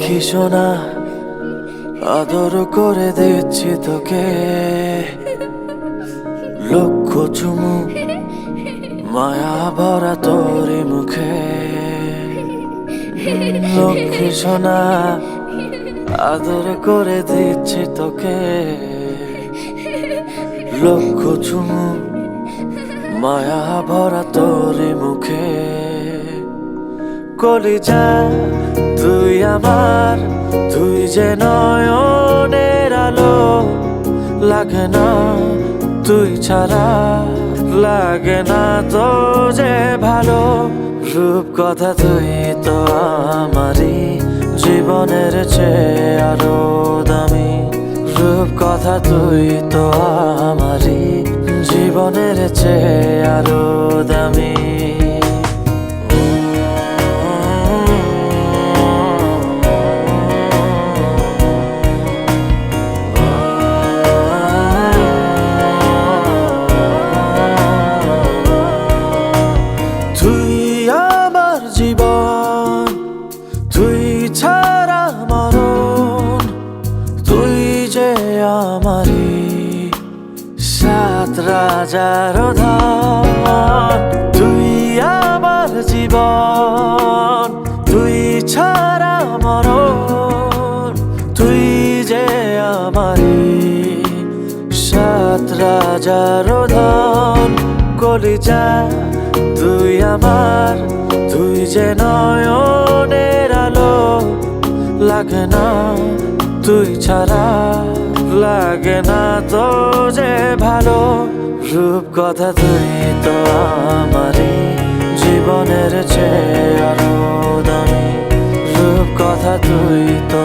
লক্ষ্মী সোনা আদর করে দিচ্ছি তোকে, লক্ষ চুমু মায়া ভরা তোরি মুখে। লক্ষ্মী সোনা আদর করে দিচ্ছি তোকে, লক্ষ চুমু মায়া ভরা তোরি মুখে। কলিজা তুই আমার, তুই যে নয়নের আলো, লাগে না তুই ছাড়া, লাগে না তো যে ভালো। রূপ কথা তুই তো আমারই জীবনের চেয়ে আরো দামি, রূপ কথা তুই তো আমারই জীবনের চেয়ে আরো দামি। জীবন তুই ছাড়া মরণ, তুই যে আমারি সাত রাজার ধন। তুই আমার জীবন, তুই ছাড়া মরণ, তুই যে আমারি সাত রাজার ধন। কলিজা তুই আমার, তুই যে নয়নের আলো, লাগে না তুই ছাড়া, লাগে না তো যে ভালো। রূপ কথা তুই তো আমারই জীবনের চেয়ে আরো দামি, রূপ কথা তুই তো